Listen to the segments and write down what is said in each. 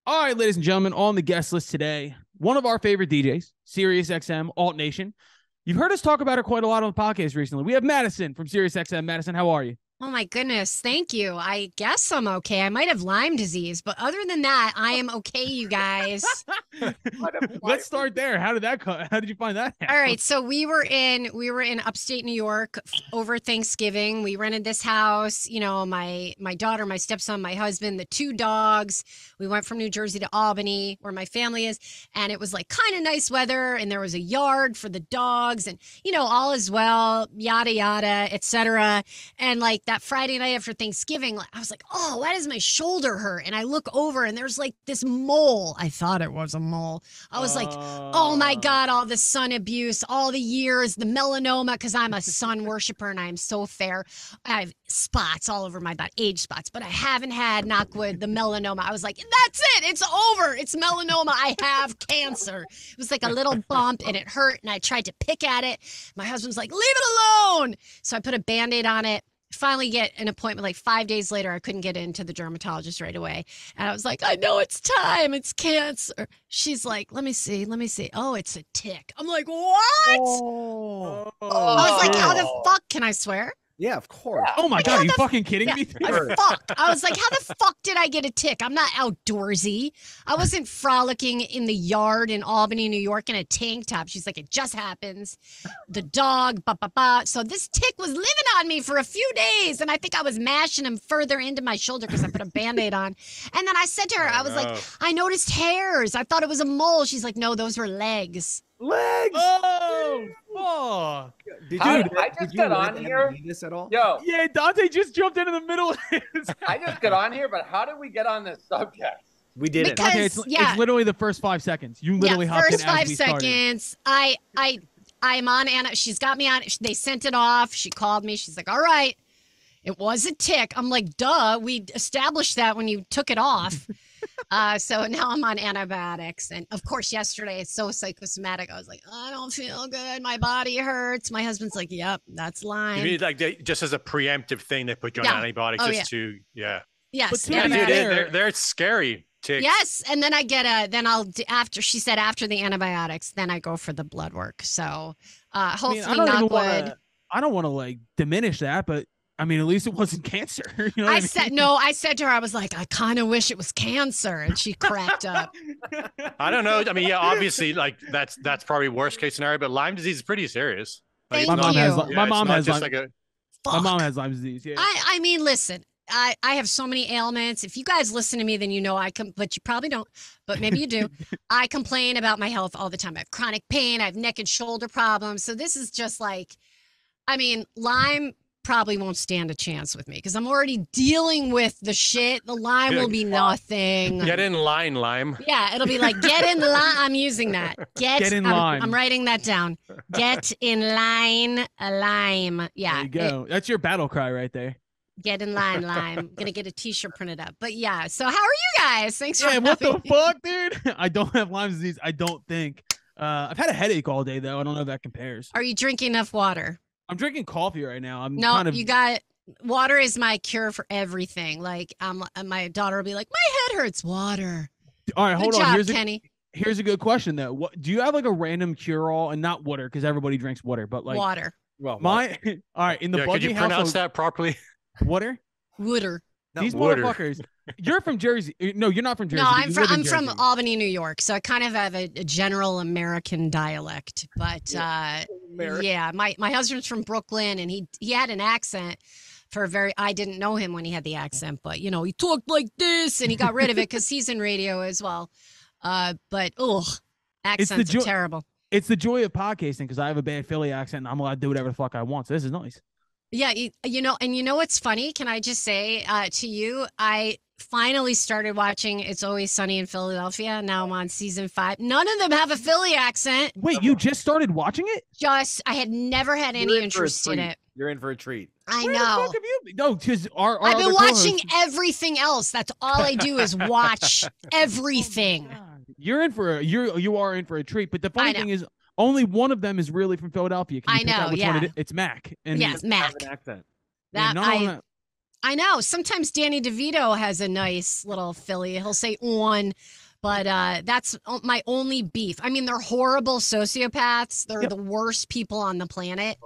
All right, ladies and gentlemen, on the guest list today, one of our favorite DJs, Sirius XM Alt Nation. You've heard us talk about her quite a lot on the podcast recently. We have Madison from Sirius XM. Madison, how are you? Oh my goodness, thank you. I guess I'm okay. I might have Lyme disease, but other than that, I am okay, you guys. Let's start there. How did that How did you find that out? All right, so we were in upstate New York over Thanksgiving. We rented this house, you know, my daughter, my stepson, my husband, the 2 dogs. We went from New Jersey to Albany, where my family is, and it was like kind of nice weather, and there was a yard for the dogs, and you know, all is well, yada yada, etc. And like that Friday night after Thanksgiving, I was like, oh, why does my shoulder hurt? And I look over and there's like this mole. I thought it was a mole. I was like, oh my God, all the sun abuse, all the years, the melanoma, because I'm a sun worshiper and I'm so fair. I have spots all over my body, age spots, but I haven't had, knock wood, the melanoma. I was like, that's it. It's over. It's melanoma. I have cancer. It was like a little bump and it hurt. And I tried to pick at it. My husband's like, leave it alone. So I put a Band-Aid on it. Finally get an appointment like 5 days later. I couldn't get into the dermatologist right away. And I was like, I know it's time. It's cancer. She's like, let me see. Oh, it's a tick. I'm like, what? Oh. I was like, how the fuck can I swear? Yeah, of course. Oh my God, are you fucking kidding me? Fuck. I was like, how the fuck did I get a tick? I'm not outdoorsy. I wasn't frolicking in the yard in Albany, New York in a tank top. She's like, it just happens. The dog, So this tick was living on me for a few days. And I think I was mashing him further into my shoulder because I put a Band-Aid on. And then I said to her, I was like, I noticed hairs. I thought it was a mole. She's like, no, those were legs. Legs. Oh, fuck. Dude, I just got on here. This at all? Yo, Yeah, Dante just jumped into the middle of his. I just got on here, but how did we get on this subject? We did Because- Okay, yeah. it's literally the first 5 seconds. You literally hopped in first as 5 we started. seconds. I'm on Anna. She's got me on. They sent it off. She called me. She's like, all right, it was a tick. I'm like, duh. We established that when you took it off. So now I'm on antibiotics. And of course, yesterday it's so psychosomatic. I was like, I don't feel good. My body hurts. My husband's like, yep, that's Lyme. You mean like just as a preemptive thing, they put you on antibiotics to Yes. But dude, they're scary. Ticks. Yes, and then I get after she said after the antibiotics, then I go for the blood work. So hopefully knock wood. I don't want to like diminish that, but I mean, at least it wasn't cancer. You know I said to her, I was like, I kind of wish it was cancer, and she cracked up. I don't know. I mean, yeah, obviously, like that's probably worst case scenario, but Lyme disease is pretty serious. Like, Thank you. My mom has just Lyme. like My mom has Lyme disease. Yeah. I mean, listen, I have so many ailments. If you guys listen to me, then you know but you probably don't, but maybe you do. I complain about my health all the time. I have chronic pain. I have neck and shoulder problems. So this is just like, I mean, Lyme probably won't stand a chance with me because I'm already dealing with the shit. The Lyme will be nothing. get in line, Lyme. Yeah, it'll be like, get in line. I'm using that. Get in line. I'm writing that down. Get in line, Lyme. Yeah. There you go. That's your battle cry right there. Get in line, Lyme. I'm gonna get a t-shirt printed up. But yeah, so how are you guys? Thanks for what the having me. fuck, dude? I don't have Lyme disease. I don't think. I've had a headache all day though. I don't know if that compares. Are you drinking enough water? I'm drinking coffee right now. You got water is my cure for everything. Like my daughter will be like, my head hurts. Water. All right, hold Good on. job, Kenny. Here's a good question though. What do you have like a random cure all and not water because everybody drinks water, but like water. Well, all right in the could you pronounce that properly? Water. Water. These motherfuckers. You're from Jersey. No, you're not from Jersey. No, I'm from Albany, New York. So I kind of have a general American dialect. But yeah, my husband's from Brooklyn, and he had an accent for I didn't know him when he had the accent, but you know, he talked like this, and he got rid of it because he's in radio as well. But accents are terrible. It's the joy of podcasting because I have a bad Philly accent, and I'm allowed to do whatever the fuck I want. So this is nice. Yeah, you know what's funny? Can I just say to you, I finally started watching It's Always Sunny in Philadelphia. Now I'm on season 5. None of them have a Philly accent. Wait, you just started watching it? I had never had any interest in it. You're in for a treat. I Where know. The fuck have you been? No, because I've been watching everything else. That's all I do is watch everything. You're in for you are in for a treat. But the funny thing is, only one of them is really from Philadelphia. Can you pick out which one it is? It's Mac. And yes, Mac. Have an accent. I know. Sometimes Danny DeVito has a nice little Philly. He'll say on, but that's my only beef. I mean, they're horrible sociopaths. They're the worst people on the planet.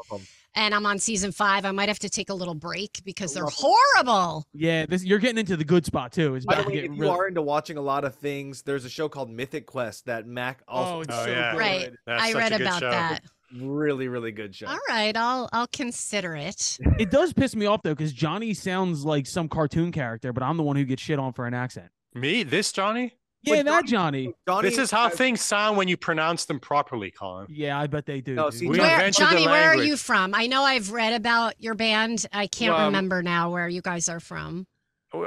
And I'm on season 5. I might have to take a little break because they're horrible. Yeah, you're getting into the good spot too. By the way, if you are into watching a lot of things, there's a show called Mythic Quest that Mac also. Yeah, right. I read about that. Really, really good show. All right, I'll consider it. It does piss me off though, because Johnny sounds like some cartoon character, but I'm the one who gets shit on for an accent. Me? This Johnny? Yeah, that Johnny. This is how things sound when you pronounce them properly, Colin. Yeah, I bet they do. No, see, Johnny, where are you from? I know I've read about your band. I can't remember now where you guys are from.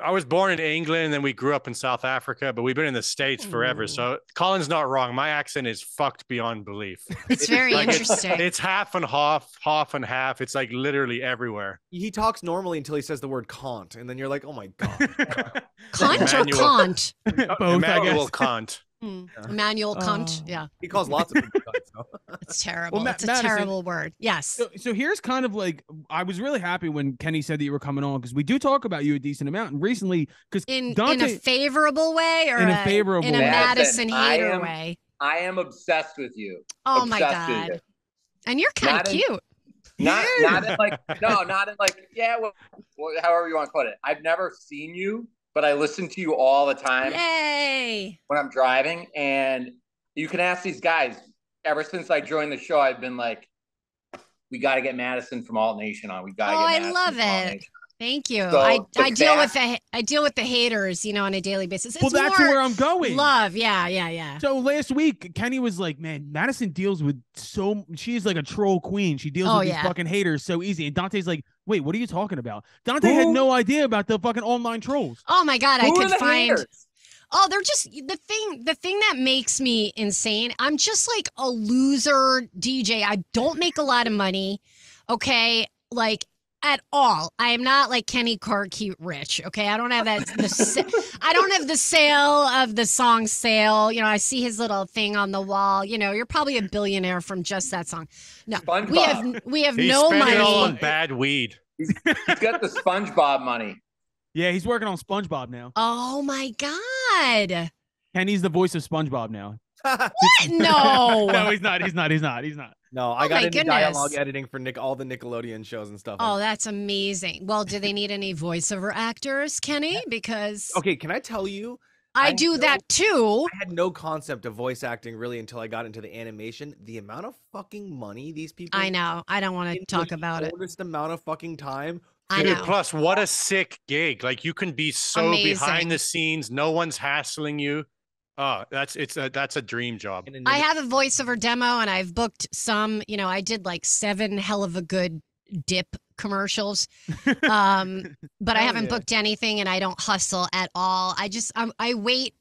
I was born in England, and then we grew up in South Africa, but we've been in the States forever. So Colin's not wrong. My accent is fucked beyond belief. It's very interesting. It's half and half and half. It's like literally everywhere. He talks normally until he says the word Kant, and then you're like, oh my God. Kant or Kant? Both, Emmanuel Kant. Emmanuel Kant. Yeah. He calls lots of people Kant. So. It's terrible. Well, it's a Madison, terrible word. Yes. So here's kind of like, I was really happy when Kenny said that you were coming on, because we do talk about you a decent amount. And recently, because in a favorable way, or in a favorable in a way. Madison hater way. I am obsessed with you. Oh my God. And you're kind of cute. Not in like, not in like, however you want to put it. I've never seen you, but I listen to you all the time. Yay. When I'm driving, and you can ask these guys. Ever since I joined the show, I've been like, we got to get Madison from Alt Nation on. We got to get Madison. I love it. Thank you. So I deal with the haters, on a daily basis. It's that's where I'm going. Love, yeah. So last week, Kenny was like, "Man, Madison deals with she's like a troll queen. She deals with these fucking haters so easy." And Dante's like, "Wait, what are you talking about?" Dante had no idea about the fucking online trolls. Oh my God, I could find. Haters? Oh, they're just the thing that makes me insane. I'm just like a loser DJ. I don't make a lot of money. Okay, like. At all. I am not like Kenny Carcute rich. Okay. I don't have that. I don't have the sale of the song sale. I see his little thing on the wall. You're probably a billionaire from just that song. No, we have no money. He's all on bad weed. He's got the SpongeBob money. Yeah, he's working on SpongeBob now. Oh my God. Kenny's the voice of SpongeBob now. What? No. No, he's not. No, I got into dialogue editing for all the Nickelodeon shows and stuff. Oh, that's amazing. Well, do they need any voiceover actors, Kenny? Because okay, can I tell you? I do that too. I had no concept of voice acting really until I got into the animation. The amount of fucking money these people. I know. I don't want to talk about it. The amount of fucking time. I know. Plus, what a sick gig! Like you can be so behind the scenes. No one's hassling you. Oh, that's a dream job. I have a voiceover demo, and I've booked some. I did like 7 hell of a good dip commercials, but I haven't booked anything, and I don't hustle at all. I wait.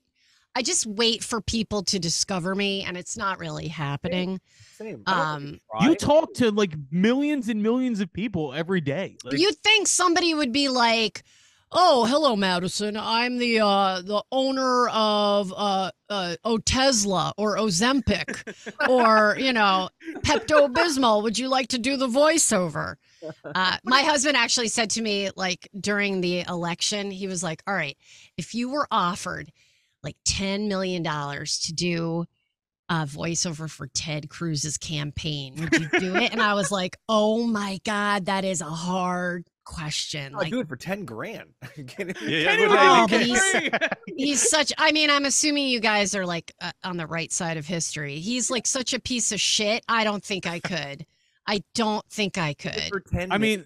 I just wait for people to discover me, and it's not really happening. Same. You talk to like millions and millions of people every day. Like, you'd think somebody would be like, "Oh, hello, Madison. I'm the owner of Otezla or Ozempic or Pepto-Bismol. Would you like to do the voiceover?" My husband actually said to me, like during the election, he was like, "All right, if you were offered like $10 million to do a voiceover for Ted Cruz's campaign, would you do it?" And I was like, "Oh my God, that is a hard question." I'll do it for 10 grand. He's such. I mean, I'm assuming you guys are like on the right side of history. He's like such a piece of shit. I don't think I could. For 10 I mean,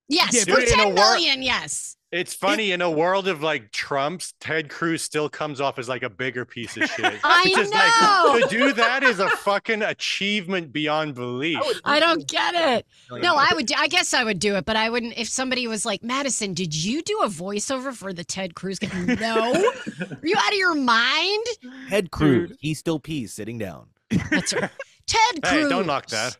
yes, for 10 million. Yes. It's funny, in a world of like Trumps, Ted Cruz still comes off as like a bigger piece of shit. I know. Like, to do that is a fucking achievement beyond belief. I don't get it. No, I guess I would do it, but I wouldn't. If somebody was like, "Madison, did you do a voiceover for the Ted Cruz?" No. Are you out of your mind? Ted Cruz, he still pees sitting down. That's right. Ted Cruz. Hey, don't knock that.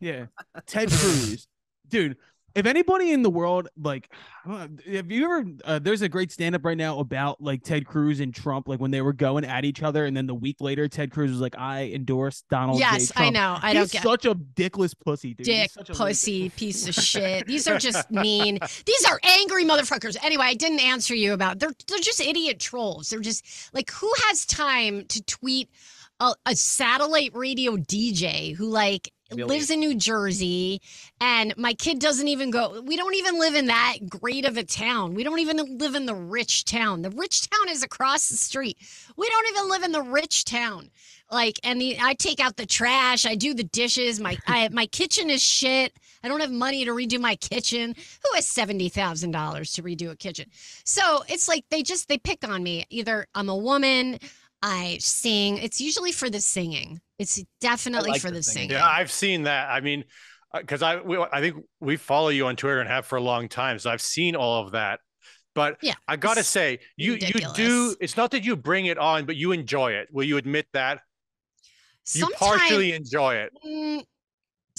Yeah. Ted Cruz. Dude. If anybody in the world, like, have you ever, there's a great stand-up right now about like Ted Cruz and Trump, like when they were going at each other, and then the week later, Ted Cruz was like, I endorse Donald J. Yes, Trump. I know. He's such a dickless pussy, dude. Dick, pussy, piece of shit. These are just mean. These are angry motherfuckers. Anyway, I didn't answer you about, they're just idiot trolls. They're just like, who has time to tweet a satellite radio DJ who like lives in New Jersey, and my kid doesn't even go. We don't even live in that great of a town. We don't even live in the rich town. The rich town is across the street. We don't even live in the rich town. Like, and I take out the trash. I do the dishes. My kitchen is shit. I don't have money to redo my kitchen. Who has $70,000 to redo a kitchen? So it's like they pick on me. Either I'm a woman, I sing. It's usually for the singing. It's definitely for the singing. Yeah, I've seen that. I mean, because I think we follow you on Twitter and have for a long time, so I've seen all of that. But yeah, I gotta say, you do. It's not that you bring it on, but you enjoy it. Will you admit that? You partially enjoy it.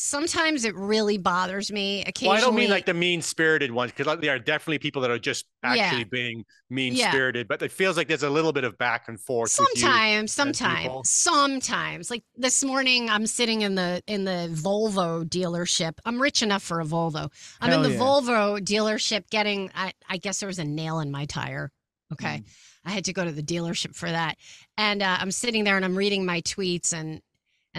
Sometimes it really bothers me. Occasionally, well, I don't mean like the mean-spirited ones, because there are definitely people that are just actually being mean-spirited. But it feels like there's a little bit of back and forth. Sometimes. Like this morning, I'm sitting in the Volvo dealership. I'm rich enough for a Volvo. I'm in the Volvo dealership getting. I guess there was a nail in my tire. Okay, I had to go to the dealership for that, and I'm sitting there and I'm reading my tweets and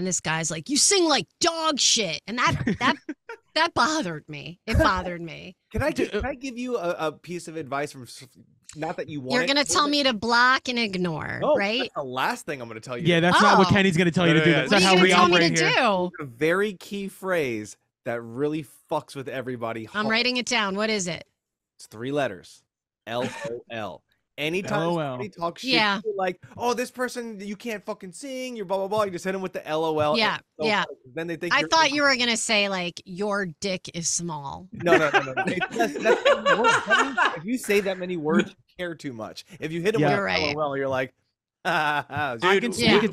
this guy's like, you sing like dog shit. And that bothered me. It bothered me. Can I give you a piece of advice from, not that you want You're going to tell me to block and ignore, right? That's the last thing I'm going to tell you. Yeah, that's not what Kenny's going to tell you to do. That's not how we operate here. A very key phrase that really fucks with everybody. I'm writing it down. What is it? It's 3 letters. LOL. Anytime somebody talks shit, you're like, oh, this person, you can't fucking sing, you're blah, blah, blah. You just hit them with the LOL. Yeah, yeah. Then they think I thought you were going to say, like, your dick is small. No. That's if you say that many words, you care too much. If you hit them with LOL, you're like, I can speak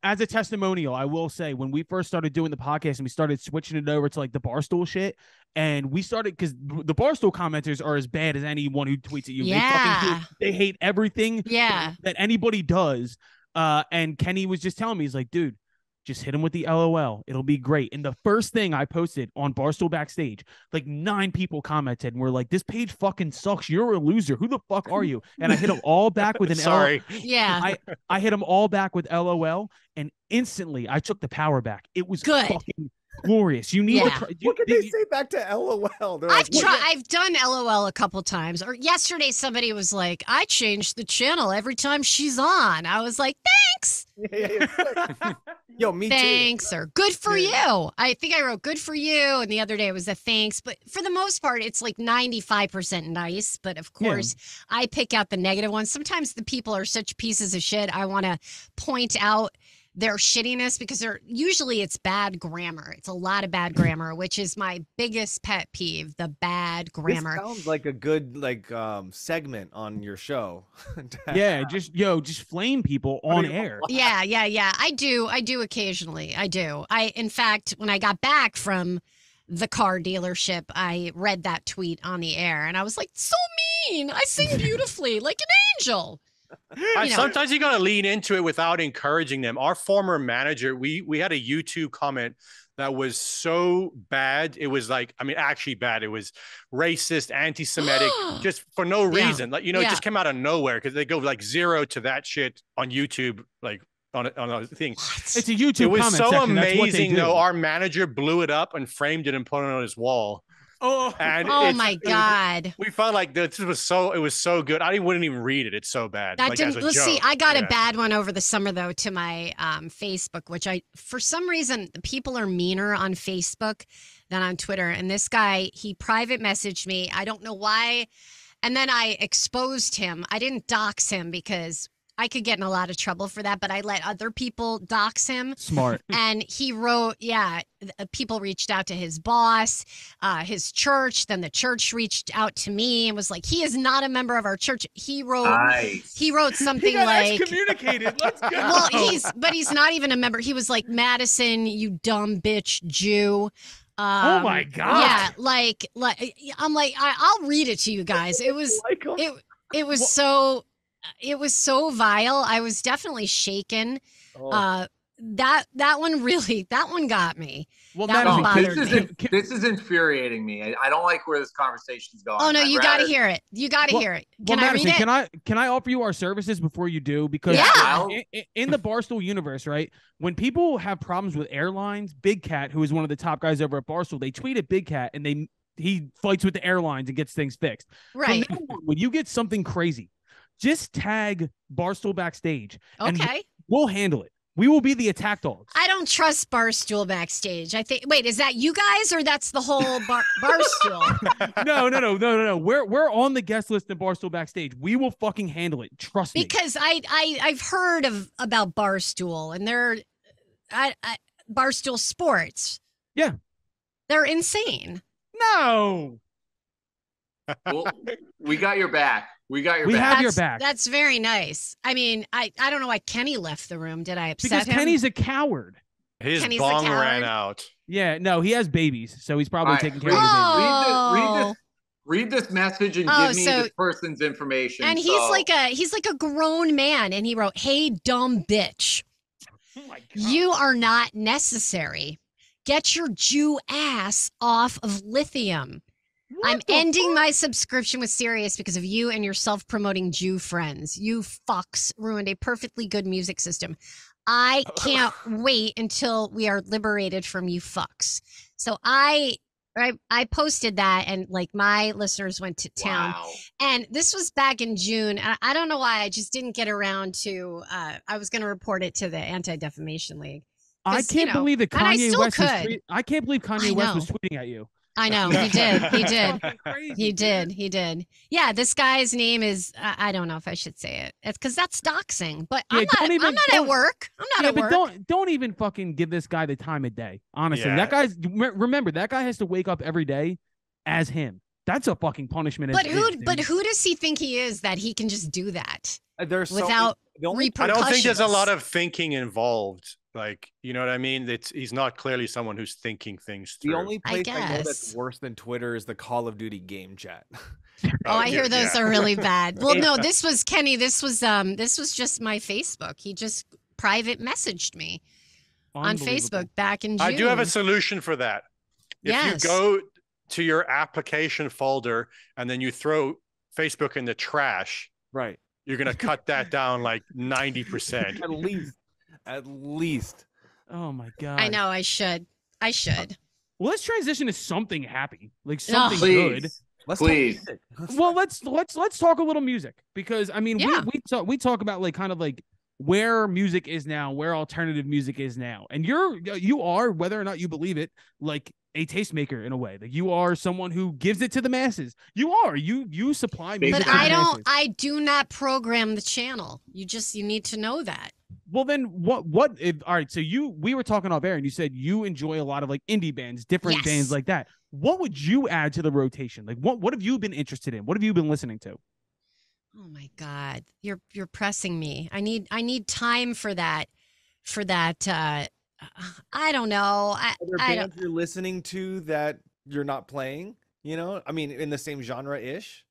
as a testimonial. I will say, when we first started doing the podcast and we started switching it over to like the Barstool shit, and we started, because the Barstool commenters are as bad as anyone who tweets at you. They hate everything that anybody does. And Kenny was just telling me, he's like, dude, just hit him with the LOL. It'll be great. And the first thing I posted on Barstool Backstage, like 9 people commented and were like, this page fucking sucks. You're a loser. Who the fuck are you? And I hit them all back with an LOL. Yeah. I hit them all back with LOL, and instantly I took the power back. It was fucking glorious. You need to try. What could they say back to LOL? I've done LOL a couple times. Or yesterday somebody was like, I changed the channel every time she's on. I was like, thanks. Yo, me too. Thanks, or good for you. I think I wrote good for you, and the other day it was a thanks. But for the most part, it's like 95% nice. But of course, I pick out the negative ones. Sometimes the people are such pieces of shit. I want to point out their shittiness, because it's bad grammar. It's a lot of bad grammar, which is my biggest pet peeve, the bad grammar. This sounds like a good segment on your show. just flame people on air. Yeah. I do occasionally. In fact, when I got back from the car dealership, I read that tweet on the air and I was like, so mean. I sing beautifully like an angel. Sometimes you gotta lean into it without encouraging them. Our former manager, we had a YouTube comment that was so bad. It was like, I mean, actually bad. It was racist, anti-Semitic, just for no reason. Like, it just came out of nowhere, because they go like 0 to that shit on YouTube, like on a thing. It's a YouTube. It was comment so section. amazing though. Our manager blew it up and framed it and put it on his wall. Oh my God. We felt like it was so good. I wouldn't even read it. It's so bad. Let's see. I got a bad one over the summer though to my Facebook, which for some reason, people are meaner on Facebook than on Twitter. And this guy, he private messaged me. I don't know why. And then I exposed him. I didn't dox him because I could get in a lot of trouble for that, but I let other people dox him. Smart. And he wrote, people reached out to his boss, his church. Then the church reached out to me and was like, he is not a member of our church. He wrote something like excommunicated. Let's go. Well, he's not even a member. He was like, Madison, you dumb bitch Jew. Oh my God. Yeah, like I'm like I'll read it to you guys. It was it was so vile. I was definitely shaken. That one got me. Well, that Madison, one bothered me. This is infuriating me. I don't like where this conversation's going. Oh no, you got to hear it. You got to hear it. Can I Madison, read it? Can I offer you our services before you do? Because in the Barstool universe, right? When people have problems with airlines, Big Cat, who is one of the top guys over at Barstool, they tweet at Big Cat and he fights with the airlines and gets things fixed. Right. When you get something crazy, just tag Barstool Backstage. And we'll handle it. We will be the attack dogs. I don't trust Barstool Backstage. I think. Wait, is that you guys or that's the whole Barstool? No. We're on the guest list in Barstool Backstage. We will fucking handle it. Trust me. Because I've heard about Barstool and they're Barstool Sports. Yeah, they're insane. No. Well, we got your back. We have your back. That's very nice. I mean, I don't know why Kenny left the room. Did I upset him? Because Kenny's a coward. His bong ran out. Yeah, no, he has babies, so he's probably taking care of the babies. Read this message and give me this person's information. And he's like a grown man, and he wrote, "Hey, dumb bitch, oh my God. You are not necessary. Get your Jew ass off of lithium. I'm ending my subscription with Sirius because of you and your self-promoting Jew friends. You fucks ruined a perfectly good music system. I can't wait until we are liberated from you fucks." So I posted that, and like my listeners went to town. Wow. And this was back in June. And I don't know why I just didn't get around to. I was going to report it to the Anti-Defamation League. I can't believe that Kanye West. I can't believe Kanye West was tweeting at you. I know he did. He did. Yeah, this guy's name is. I don't know if I should say it. It's because that's doxing. But I'm not at work. I'm not at work. But don't even fucking give this guy the time of day. Honestly, that guy's. Remember, that guy has to wake up every day as him. That's a fucking punishment. But who does he think he is that he can just do that without repercussions? I don't think there's a lot of thinking involved. Like, you know what I mean? He's not clearly someone who's thinking things through. The only place I know that's worse than Twitter is the Call of Duty game chat. I hear those are really bad. Well, no, this was Kenny. This was just my Facebook. He just private messaged me on Facebook back in June. I do have a solution for that. If you go to your application folder and then you throw Facebook in the trash, right? You're gonna cut that down like 90%. At least. Oh my God. I know. I should. Well, let's transition to something happy, like something good. Please. Well, let's talk a little music, because I mean, we talk about like kind of like where music is now, where alternative music is now, and you are, whether or not you believe it, like a tastemaker in a way. Like you are someone who gives it to the masses. You supply music. But I do not program the channel. You need to know that. Well, then what if, all right, so we were talking off air and you said you enjoy a lot of like indie bands, different bands like that. What would you add to the rotation? Like what have you been interested in? What have you been listening to? Oh my God. You're pressing me. I need time for that. I don't know. Are there bands you're listening to that you're not playing? You know, I mean, in the same genre-ish?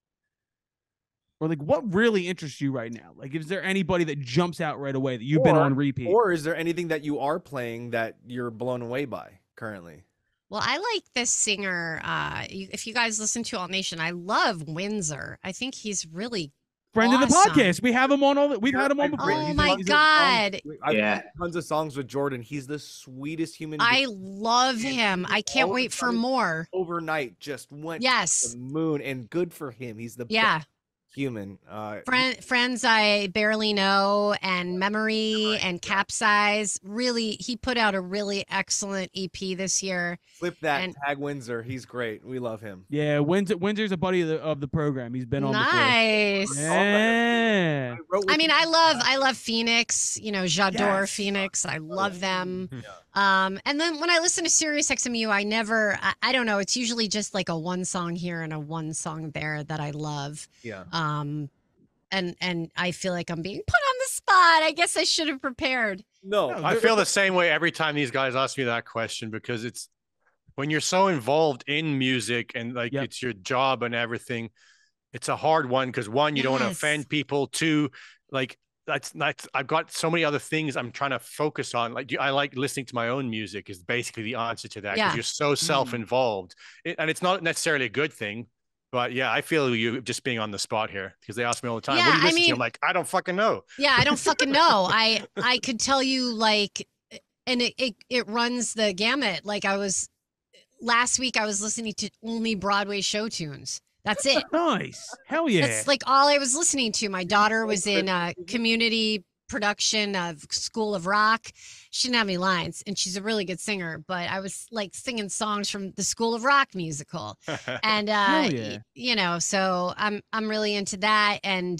Or like, what really interests you right now? Like, is there anybody that jumps out right away that you've been on repeat? Or is there anything that you are playing that you're blown away by currently? Well, I like this singer. If you guys listen to Alt Nation, I love Windsor. I think he's really friend of the podcast. We have him on we've had him on before. Oh my God. I've had tons of songs with Jordan. He's the sweetest human being. I love him. I can't wait for more. Overnight just went to the moon, and good for him. He's the best human. Friends I Barely Know and Memory and Capsize. Really, he put out a really excellent EP this year. Flip that, tag Windsor. He's great. We love him. Yeah, Windsor's a buddy of the program. He's been on nice. Before. Yeah. I mean, I love Phoenix, J'adore Phoenix. I love them. And then when I listen to Sirius XMU, I don't know, it's usually just like a one song here and a one song there that I love. Yeah. And I feel like I'm being put on the spot. I guess I should have prepared. No, I feel the same way every time these guys ask me that question, because when you're so involved in music and like it's your job and everything, it's a hard one because one, you don't want to offend people. Two, like that's I've got so many other things I'm trying to focus on. Like I like listening to my own music is basically the answer to that because you're so self-involved. And it's not necessarily a good thing. But yeah, I feel you just being on the spot here because they ask me all the time, what do you listen to? I'm like, I don't fucking know. Yeah, I don't fucking know. I could tell you like, and it runs the gamut. Like last week I was listening to only Broadway show tunes. That's it. Nice. Hell yeah. That's like all I was listening to. My daughter was in a community production of School of Rock. She didn't have any lines, and she's a really good singer, but I was like singing songs from the School of Rock musical. And you know, so I'm really into that. And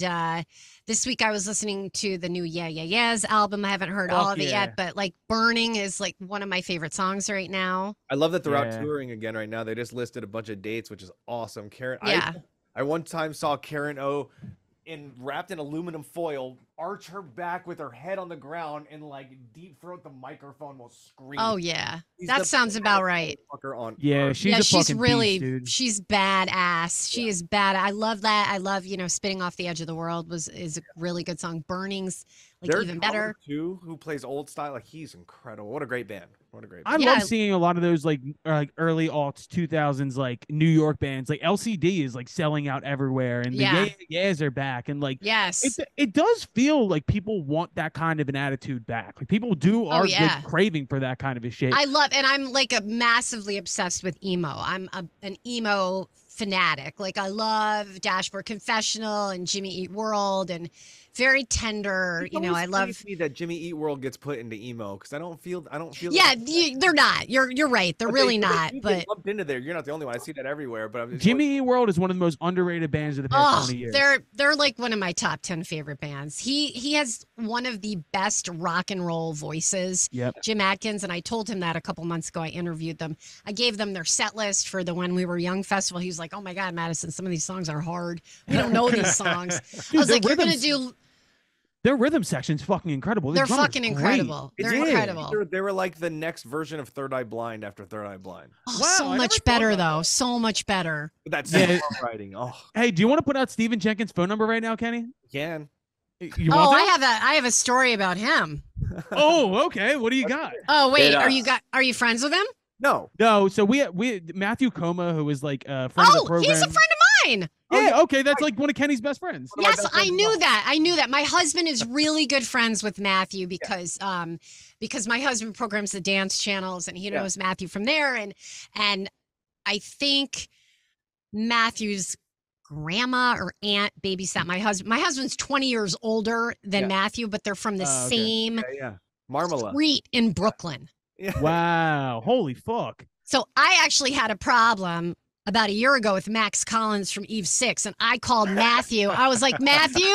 this week I was listening to the new Yeah Yeah Yeahs album. I haven't heard all of it yet, but like Burning is like one of my favorite songs right now. I love that they're out touring again right now. They just listed a bunch of dates, which is awesome. Karen, I one time saw Karen O wrapped in aluminum foil, arch her back with her head on the ground and like deep throat the microphone while screaming. Oh yeah, that sounds about right. She's really beast, dude. She's badass. She is bad. I love that. I love Spitting Off the Edge of the World is a really good song. Burning's like even better too. Who plays old style? Like he's incredible. What a great band. What a great band. I love seeing a lot of those like early aughts 2000s like New York bands. Like LCD is like selling out everywhere, and the Yeahs are back, and like it does feel like people want that kind of an attitude back. Like people are like craving for that kind of a shit. I love, and I'm like a massively obsessed with emo. I'm an emo fanatic. Like I love Dashboard Confessional and Jimmy Eat World and very tender. You know, I love me that Jimmy Eat World gets put into emo because I don't feel. Yeah, they're not. You're right. They're really not. But lumped into there. You're not the only one. I see that everywhere. But Jimmy Eat World is one of the most underrated bands of the past 20 years. They're like one of my top 10 favorite bands. He has one of the best rock and roll voices. Yep. Jim Adkins, and I told him that a couple months ago. I interviewed them. I gave them their set list for the When We Were Young festival. He was like, "Oh my God, Madison, some of these songs are hard. We don't know these songs." Dude, I was like, "You're gonna do." Their rhythm section's fucking incredible. They're fucking incredible. They're incredible. They were like the next version of Third Eye Blind after Third Eye Blind. Oh, wow, so much better though. So much better. That's songwriting. Oh. Hey, do you want to put out Stephen Jenkins' phone number right now, Kenny? Can. I have a story about him. Oh, okay. What do you got? Oh, wait. Are you friends with him? No. So we Matthew Coma, who is like a friend of the program. He's a friend of mine. Yeah, okay, that's like one of Kenny's best friends. Yes, I knew that. My husband is really good friends with Matthew because my husband programs the dance channels and he knows Matthew from there, and I think Matthew's grandma or aunt babysat my husband. My husband's 20 years older than Matthew, but they're from the same street in Brooklyn. Yeah. Wow, holy fuck. So I actually had a problem about a year ago with Max Collins from Eve 6, and I called Matthew. I was like, Matthew,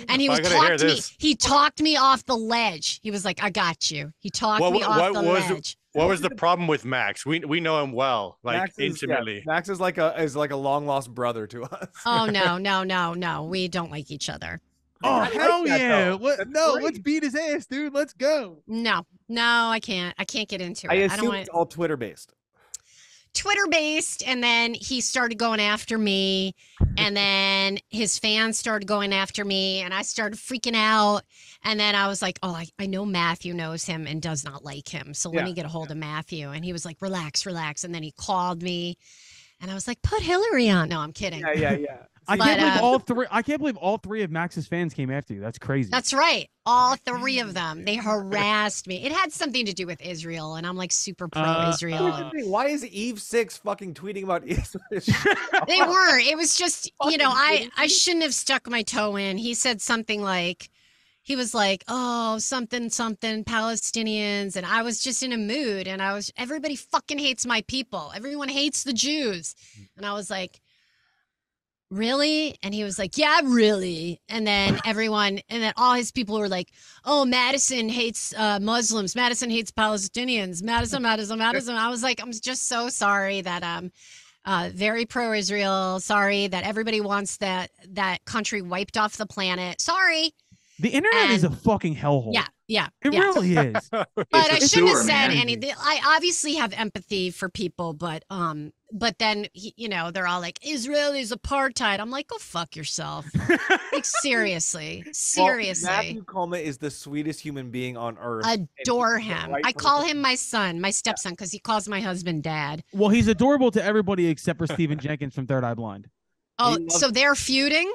and he was talking to me. He talked me off the ledge. He was like, I got you. He talked me off the ledge. What was the problem with Max? We know him well, like intimately. Max is like a long lost brother to us. Oh no. We don't like each other. Oh hell yeah! Let's beat his ass, dude. Let's go. No, I can't. I can't get into it. I assume it's all Twitter based. And then he started going after me, and then his fans started going after me, and I started freaking out. And then I was like, oh, I know Matthew knows him and does not like him, so let me get a hold of Matthew. And he was like, relax. And then he called me, and I was like, put Hillary on. No, I'm kidding. Yeah. I can't believe all three of Max's fans came after you. That's crazy. That's right. All three of them. They harassed me. It had something to do with Israel, and I'm like super pro-Israel. Why is Eve 6 fucking tweeting about Israel? They weren't. It was just, I shouldn't have stuck my toe in. He said something like, he was like, oh, something, Palestinians. And I was just in a mood, and everybody fucking hates my people. Everyone hates the Jews. And I was like, really? And he was like, yeah, really. And then all his people were like, oh, Madison hates Muslims. Madison hates Palestinians. Madison. I was like, I'm just so sorry that I'm very pro-Israel. Sorry that everybody wants that country wiped off the planet. Sorry. The internet is a fucking hellhole. Yeah. It really is. But I shouldn't have said anything. I obviously have empathy for people, but then they're all like, Israel is apartheid. I'm like, go fuck yourself. Like seriously. Well, Matthew Colma is the sweetest human being on earth. Adore him. I call him my son, my stepson, because he calls my husband dad. Well, he's adorable to everybody except for Stephen Jenkins from Third Eye Blind. Oh, so they're feuding?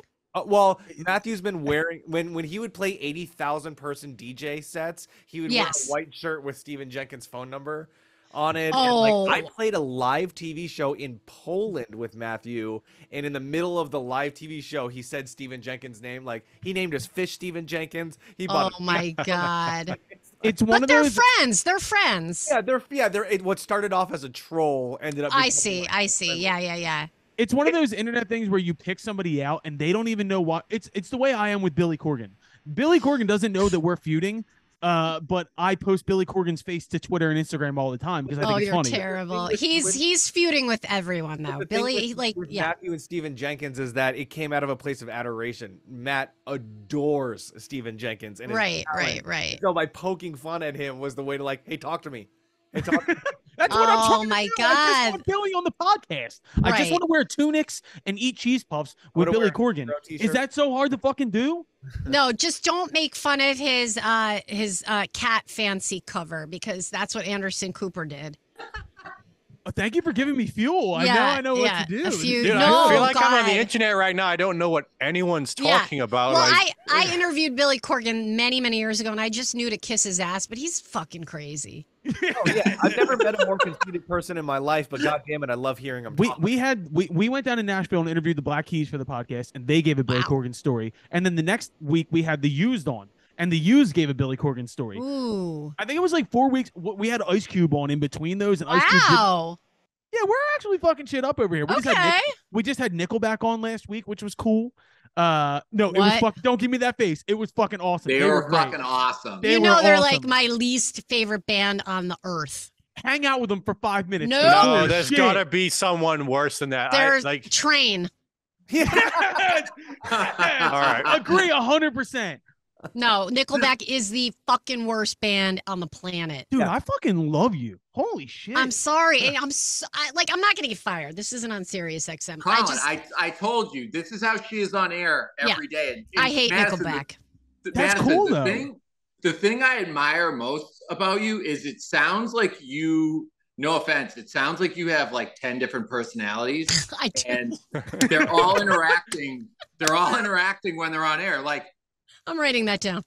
Well, Matthew's been wearing when he would play 80,000 person DJ sets, he would wear a white shirt with Stephen Jenkins' phone number on it. Oh. And I played a live TV show in Poland with Matthew, and in the middle of the live TV show, he said Stephen Jenkins' name. Like he named his fish Stephen Jenkins. He bought. Oh my god! It's one of those. They're friends. They're friends. Yeah, they're. What started off as a troll ended up. I see. Yeah. It's one of those internet things where you pick somebody out and they don't even know what it's the way I am with Billy Corgan. Billy Corgan doesn't know that we're feuding, but I post Billy Corgan's face to Twitter and Instagram all the time because I think it's funny. Oh, you're terrible. He's feuding with everyone though. Billy, with Matthew and Stephen Jenkins is that it came out of a place of adoration. Matt adores Stephen Jenkins, and right. So by poking fun at him was the way to hey, talk to me. That's what I'm trying to do. God. I just want Billy on the podcast. I just want to wear tunics and eat cheese puffs with Billy Corgan. Is that so hard to fucking do? No, just don't make fun of his cat fancy cover because that's what Anderson Cooper did. Thank you for giving me fuel. I know what to do. Dude, I feel like I'm on the internet right now. I don't know what anyone's talking about. Well, I interviewed Billy Corgan many, many years ago, and I just knew to kiss his ass, but he's fucking crazy. I've never met a more conceited person in my life, but God damn it, I love hearing him. We went down to Nashville and interviewed the Black Keys for the podcast, and they gave a Billy Corgan story. And then the next week we had the Used on, and the Used gave a Billy Corgan story. Ooh. I think it was like 4 weeks. We had Ice Cube on in between those, and Ice Cube yeah, we're actually fucking shit up over here. We just had Nickelback on last week, which was cool. No, it was fucking. Don't give me that face. It was fucking awesome. They were fucking awesome. They're like my least favorite band on the earth. Hang out with them for 5 minutes. No, there's gotta be someone worse than that. There's Train. Yeah. All right. Agree 100%. No, Nickelback is the fucking worst band on the planet. Dude, I fucking love you. Holy shit. I'm sorry. I'm not gonna get fired. This isn't on Sirius XM. Colin, I told you, this is how she is on air every day. And I hate Madison, Nickelback. That's Madison, cool, though. The thing I admire most about you is it sounds like you, no offense, it sounds like you have like 10 different personalities. I do. And they're all interacting. They're all interacting when they're on air. Like, I'm writing that down.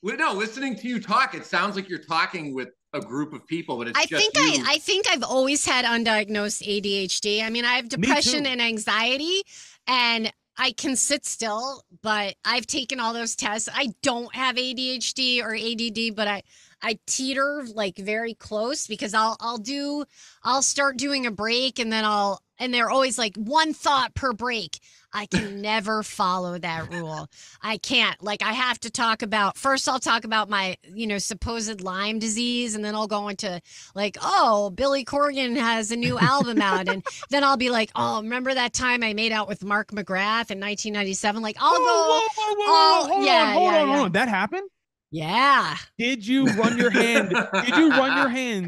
No, listening to you talk, it sounds like you're talking with a group of people, but it's I think I've always had undiagnosed ADHD. I mean, I have depression and anxiety, and I can sit still, but I've taken all those tests. I don't have ADHD or ADD, but I teeter like very close because I'll start doing a break and they're always like one thought per break. I can never follow that rule. I can't. Like, I have to talk about, first I'll talk about my, supposed Lyme disease, and then I'll go into like, oh, Billy Corgan has a new album out. And then I'll be like, oh, remember that time I made out with Mark McGrath in 1997? Like, I'll go. Hold on. That happened? Yeah. Did you run your hand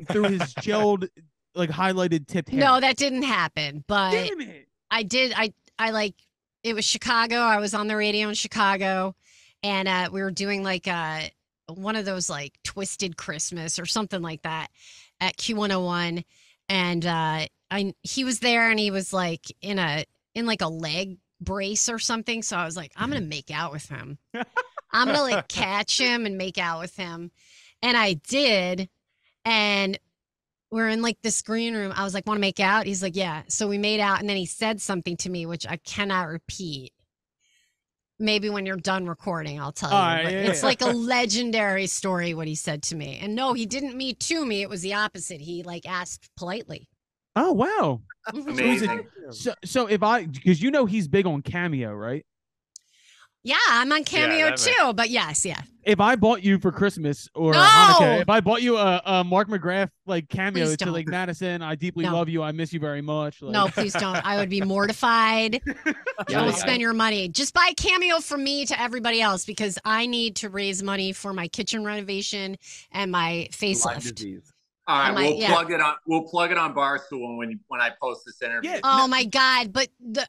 through his gelled, like highlighted tipped hair? No, that didn't happen. But damn it. I did. I like, it was Chicago. I was on the radio in Chicago, and we were doing like one of those like Twisted Christmas or something like that at Q101, and he was there, and he was like in like a leg brace or something. So I was like, I'm gonna make out with him. I'm gonna like catch him and make out with him, and I did, and we're in like this green room. I was like, want to make out? He's like, yeah. So we made out, and then he said something to me, which I cannot repeat. Maybe when you're done recording, I'll tell you. But it's like a legendary story what he said to me. And no, he didn't mean to me. It was the opposite. He like asked politely. Oh, wow. Amazing. So because he's big on Cameo, right? Yeah, I'm on Cameo too. But yes, yeah. if I bought you for Christmas or No! Hanukkah, if I bought you a Mark McGrath like cameo Please to don't. like Madison, I deeply No. love you. I miss you very much. Like, No, please don't. I would be mortified. Don't spend your money. Just buy a cameo from me to everybody else because I need to raise money for my kitchen renovation and my facelift. All right, plug it on. We'll plug it on Barstool when I post this interview. Yeah. Oh my God! But the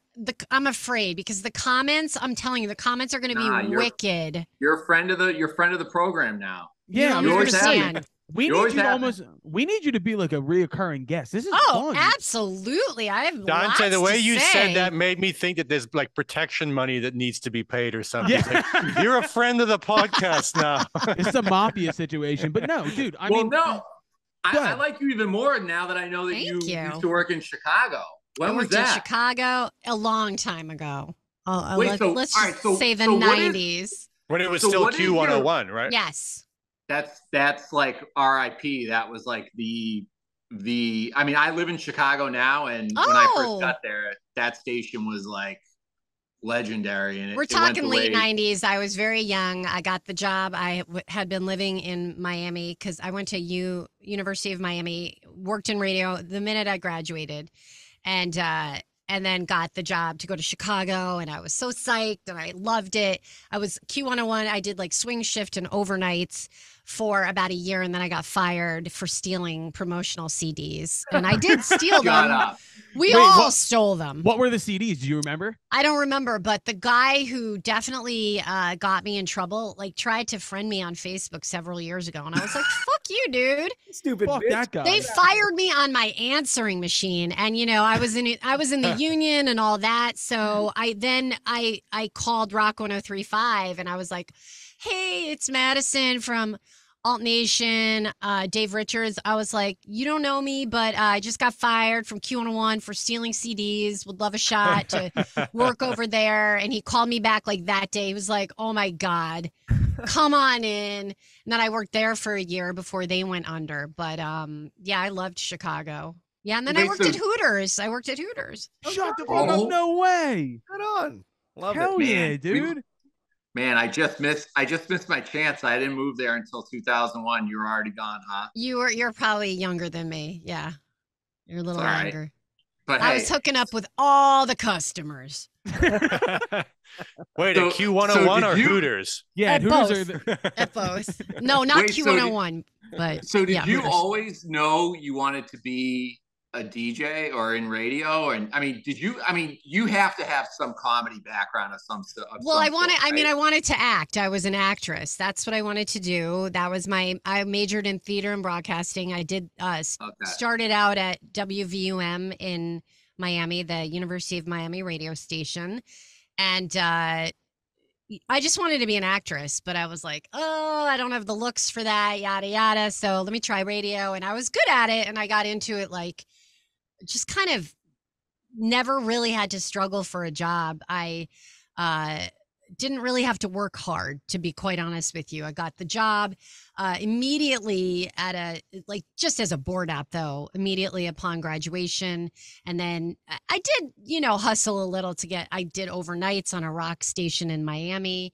I'm afraid because the comments. I'm telling you, the comments are going to be wicked. You're a friend of the program now. Yeah, you understand. We need you to be like a reoccurring guest. This is fun. Absolutely. I have Dante, the way you say. said that made me think that there's like protection money that needs to be paid or something. Yeah. Like, you're a friend of the podcast now. It's a mafia situation, but no, dude. I mean, no. I like you even more now that I know that you used to work in Chicago. When was that? I worked in Chicago a long time ago. Let's say the 90s. When it was still Q101, right? Yes. That's like RIP. That was like the I mean, I live in Chicago now, and when I first got there, that station was like legendary. And we're talking late 90s. I was very young. I got the job. I had been living in Miami because I went to University of Miami, worked in radio the minute I graduated, and then got the job to go to Chicago. And I was so psyched and I loved it. I was Q101. I did like swing shift and overnights for about a year. And then I got fired for stealing promotional CDs. And I did steal them. We all stole them. What were the CDs? Do you remember? I don't remember, but the guy who definitely got me in trouble, like tried to friend me on Facebook several years ago. And I was like, fuck you, dude. Stupid bitch. That guy. They fired me on my answering machine. And, you know, I was in the union and all that. So I called Rock 103.5 and I was like, hey, it's Madison from Alt Nation, Dave Richards. I was like, you don't know me, but I just got fired from Q101 for stealing CDs. Would love a shot to work over there. And he called me back like that day. He was like, oh my God, come on in. And then I worked there for a year before they went under. But yeah, I loved Chicago. Yeah, and then I worked at Hooters. Shut the fuck up, no way. Right on. Love Hell it. Yeah, dude. Man, I just missed my chance. I didn't move there until 2001. You were already gone, huh? You're probably younger than me. Yeah. You're a little younger. Right. But I was hooking up with all the customers. Wait, at Q101 or Hooters? Yeah, at Hooters both. At both. No, not Q101. So did you Hooters. always know you wanted to be a DJ or in radio? And I mean, you have to have some comedy background of some stuff. Well, I wanted to act. I was an actress. That's what I wanted to do. That was I majored in theater and broadcasting. I did started out at WVUM in Miami, the University of Miami radio station. And I just wanted to be an actress, but I was like, oh, I don't have the looks for that, yada, yada. So let me try radio. And I was good at it. And I got into it like just kind of never really had to struggle for a job. I didn't really have to work hard, to be quite honest with you. I got the job immediately just as a board app, though, immediately upon graduation. And then I did, hustle a little I did overnights on a rock station in Miami.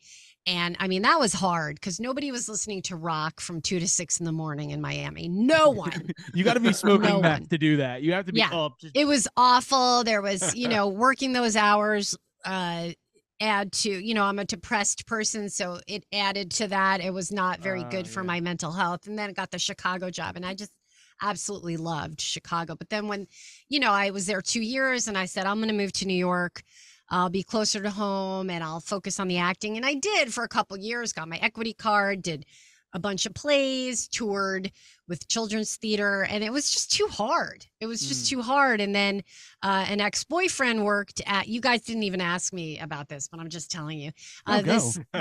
And I mean, that was hard because nobody was listening to rock from 2 to 6 in the morning in Miami. No one. You got to be smoking meth to do that. You have to be up. It was awful. There was, working those hours add to, I'm a depressed person. So it added to that. It was not very good for my mental health. And then I got the Chicago job and I just absolutely loved Chicago. But then when, I was there 2 years and I said, I'm going to move to New York. I'll be closer to home and I'll focus on the acting. And I did for a couple of years, got my equity card, did a bunch of plays, toured with children's theater, and it was just too hard. It was just too hard. And then an ex-boyfriend worked at, you guys didn't even ask me about this, but I'm just telling you. A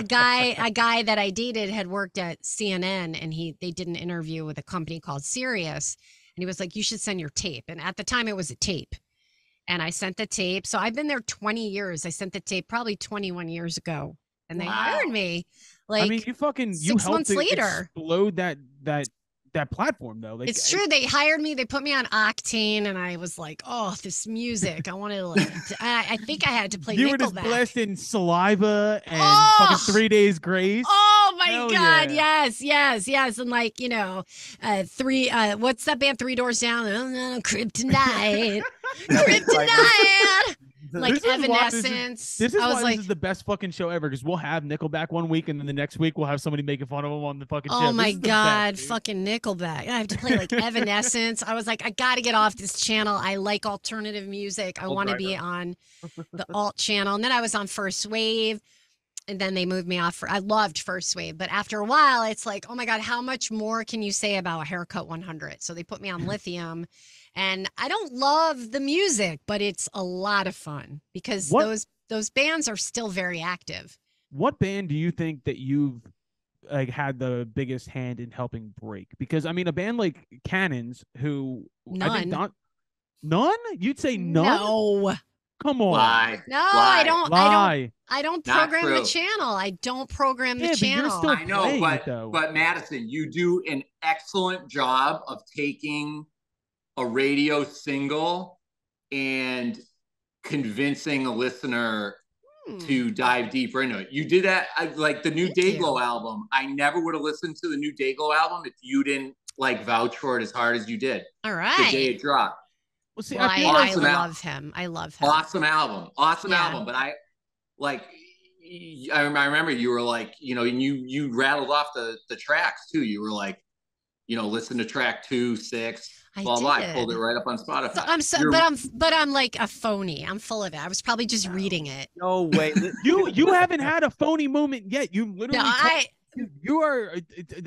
guy that I dated had worked at CNN and they did an interview with a company called Sirius. And he was like, you should send your tape. And at the time it was a tape. And I sent the tape. So I've been there 20 years. I sent the tape probably 21 years ago. And they hired me. Like, I mean, you 6 months later. Explode that that platform though. Like, it's true. They hired me. They put me on Octane, and I was like, "Oh, this music! I wanted to." Like, I think I had to play. You Nickelback. were just blasting Saliva and fucking 3 Days Grace. Oh my Hell God! yeah. Yes, and like what's that band? Three Doors Down. Kryptonite, Kryptonite. Like Evanescence. This is why this is the best fucking show ever, because we'll have Nickelback one week, and then the next week we'll have somebody making fun of them on the fucking show. Oh my God, fucking Nickelback. I have to play like Evanescence. I was like, I got to get off this channel. I like alternative music. I want to be on the alt channel. And then I was on First Wave, and then they moved me off. I loved First Wave. But after a while, it's like, oh my God, how much more can you say about Haircut 100? So they put me on Lithium. And I don't love the music, but it's a lot of fun because those bands are still very active. What band do you think that you've like had the biggest hand in helping break? Because I mean, a band like Cannons, who none. I think none? You'd say none? No. Come on. Lie. No, I don't. Lie. I don't program the channel. I don't program the channel. I know, but Madison, you do an excellent job of taking a radio single and convincing a listener to dive deeper into it. You did that, like the new Dayglow album. I never would have listened to the new Dayglow album if you didn't like vouch for it as hard as you did. All right. The day it dropped. Well, see, I love him. I love him. Awesome album. But I remember you were like, and you rattled off the tracks too. You were like, listen to track 2, 6. Blah, blah. I pulled it right up on Spotify. But I'm like a phony. I'm full of it. I was probably just reading it. No way. You haven't had a phony moment yet. You literally. You are.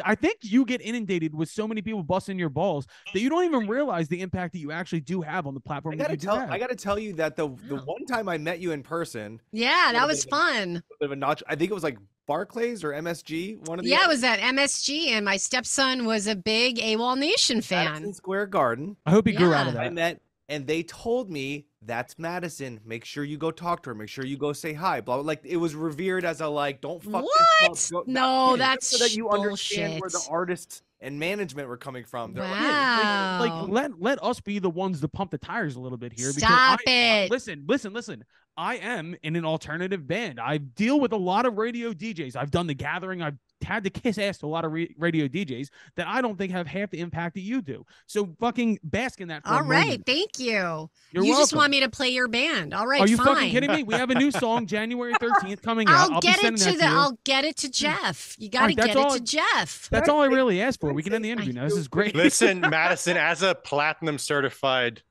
I think you get inundated with so many people busting your balls that you don't even realize the impact that you actually do have on the platform. I gotta tell you that the one time I met you in person. Yeah, that was fun. A bit of a notch. I think it was like Barclays or MSG. It was at MSG, and my stepson was a big AWOL Nation fan. Madison Square Garden. I hope he grew out of that. I met, and they told me that's Madison. Make sure you go talk to her. Make sure you go say hi. Blah, blah. Like it was revered as a don't fuck. What? No, that's so that you bullshit. understand where the artists and management were coming from. Wow. Let us be the ones to pump the tires a little bit here. Stop it. Listen. I am in an alternative band. I deal with a lot of radio DJs. I've done The Gathering. I've had to kiss ass to a lot of radio DJs that I don't think have half the impact that you do. So fucking bask in that. All right. Thank you. You're welcome. Just want me to play your band. All right. Are you fucking kidding me? We have a new song January 13th coming out. I'll get it to Jeff. You got to get it to Jeff. That's all I really asked for. We can end the interview now. This is great. Listen, Madison, as a platinum certified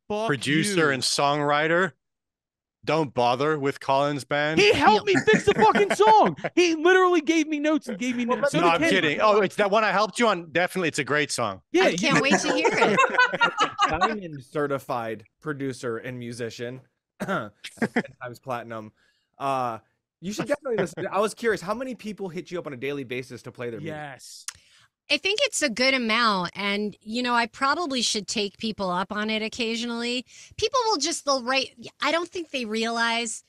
producer and songwriter, don't bother with Colin's band. He helped me fix the fucking song. He literally gave me notes and gave me notes. No, I'm kidding. Oh, it's that one I helped you on. Definitely, it's a great song. Yeah, I can't wait to hear it. Diamond certified producer and musician, 10 times platinum. You should definitely listen. I was curious, how many people hit you up on a daily basis to play their music? Yes. I think it's a good amount. And, I probably should take people up on it occasionally. People they'll write. I don't think they realize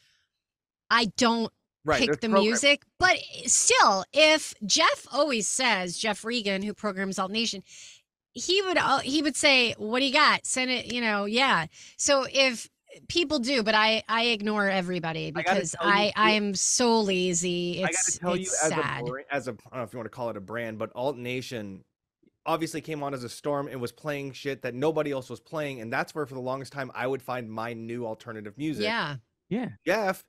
I don't pick the music. But still, if Jeff always says, Jeff Regan, who programs Alt Nation, he would say, what do you got? Send it, yeah. So if people do, but I ignore everybody because I am so lazy. It's, I gotta tell you, as a I don't know if you want to call it a brand, but Alt Nation obviously came on as a storm and was playing shit that nobody else was playing, and that's where for the longest time I would find my new alternative music. Yeah. Jeff,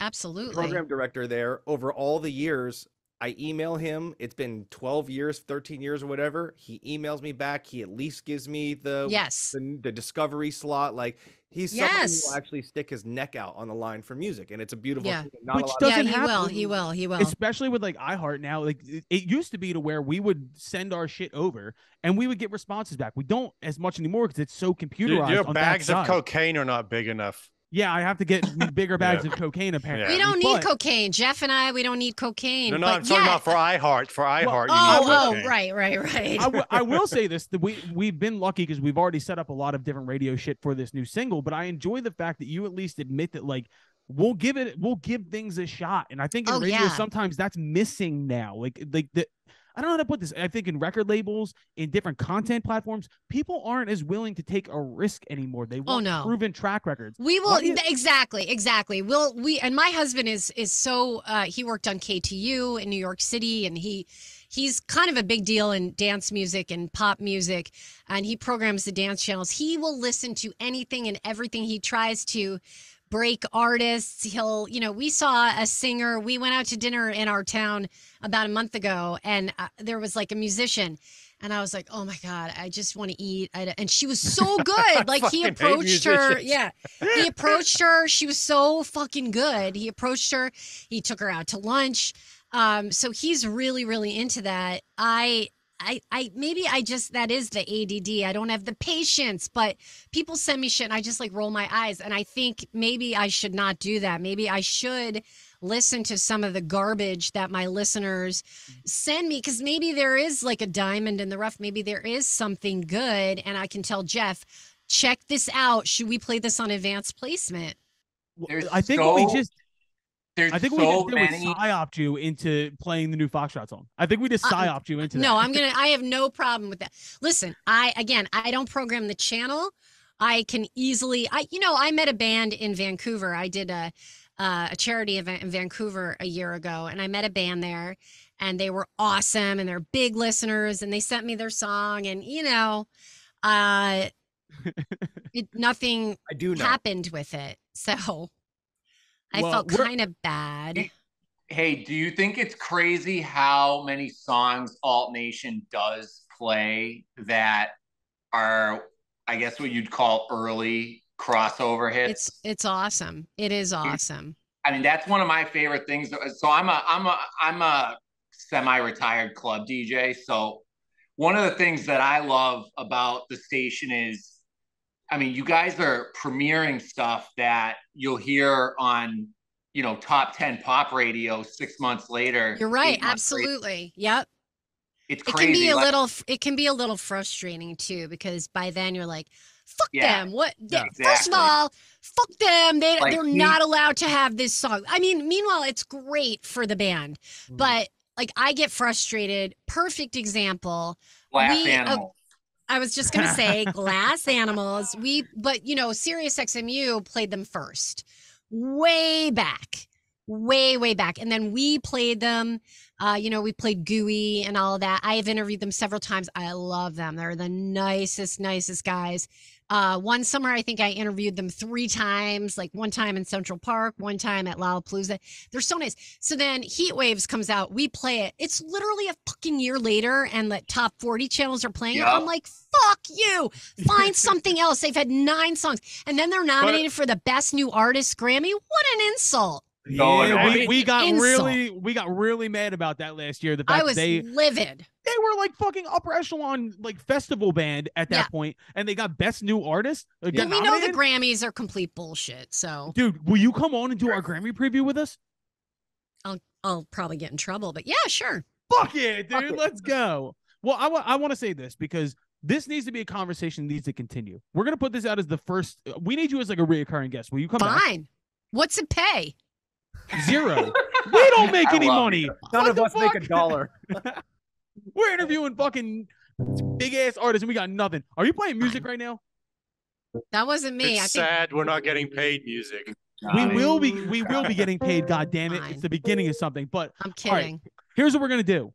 absolutely, program director there. Over all the years, I email him. It's been 12 years, 13 years or whatever. He emails me back. He at least gives me the discovery slot. Like he's someone who will actually stick his neck out on the line for music, and it's a beautiful thing. He will. Especially with like iHeart now. Like it used to be to where we would send our shit over and we would get responses back. We don't as much anymore because it's so computerized. Your bags of cocaine are not big enough. Yeah, I have to get bigger bags of cocaine, apparently. We don't need cocaine. Jeff and I, we don't need cocaine. No, I'm talking about for iHeart. For iHeart, right. I will say this. That we've been lucky because we've already set up a lot of different radio shit for this new single, but I enjoy the fact that you at least admit that, like, we'll give things a shot. And I think in radio, sometimes that's missing now. I don't know how to put this. I think in record labels, in different content platforms, people aren't as willing to take a risk anymore. They want proven track records. We will exactly. And my husband is so he worked on KTU in New York City, and he's kind of a big deal in dance music and pop music, and he programs the dance channels. He will listen to anything and everything. He tries to break artists. He'll, we saw a singer. We went out to dinner in our town about a month ago, and there was like a musician, and I was like, oh my God, I just want to eat. And she was so good. Like he approached her. Yeah. He approached her. She was so fucking good. He approached her. He took her out to lunch. So he's really, really into that. That is the ADD. I don't have the patience, but people send me shit and I just like roll my eyes. And I think maybe I should not do that. Maybe I should listen to some of the garbage that my listeners send me, because maybe there is like a diamond in the rough. Maybe there is something good. And I can tell Jeff, check this out. Should we play this on advanced placement? I think what we just did was psyoped you into playing the new Foxtrot song. I think we just psyoped you into that. No, I have no problem with that. Listen, I don't program the channel. I can easily, I met a band in Vancouver. I did a charity event in Vancouver a year ago, and I met a band there, and they were awesome, and they're big listeners, and they sent me their song, and nothing happened with it. So I felt kind of bad. Hey, do you think it's crazy how many songs Alt Nation does play that are, I guess, what you'd call early crossover hits? It's awesome. It is awesome. I mean, that's one of my favorite things. So I'm a semi-retired club DJ. So one of the things that I love about the station is, I mean, you guys are premiering stuff that you'll hear on, top 10 pop radio 6 months later. You're right. Absolutely. Yep. It's crazy. It can be a little frustrating too, because by then you're like, fuck them. What? Exactly. First of all, fuck them. They're not allowed to have this song. I mean, meanwhile, it's great for the band, but like I get frustrated. Perfect example. Glass Animals. I was just gonna say Glass Animals. Sirius XMU played them first, way back, and then we played them. We played Gooey and all of that. I have interviewed them several times. I love them. They're the nicest guys. One summer, I think I interviewed them 3 times, like one time in Central Park, one time at Lollapalooza. They're so nice. So then Heat Waves comes out. We play it. It's literally a fucking year later, and the top 40 channels are playing it. I'm like, fuck you. Find something else. They've had 9 songs. And then they're nominated for the Best New Artist Grammy. What an insult. Yeah, we got really mad about that last year. The fact I was livid. They were like fucking upper echelon, like festival band at that point, and they got Best New Artist. We know the Grammys are complete bullshit. So, dude, will you come on and do our Grammy preview with us? I'll probably get in trouble, but yeah, sure. Fuck yeah, dude, let's go. Well, I want to say this because this needs to be a conversation that needs to continue. We're gonna put this out as the first. We need you as like a reoccurring guest. Will you come back? Fine. What's it pay? 0. We don't make any money. None of us make $1. We're interviewing fucking big ass artists and we got nothing. Are you playing music right now? That wasn't me. It's sad we're not getting paid music. We will be getting paid. God damn it! It's the beginning of something. But I'm kidding. Right, here's what we're gonna do.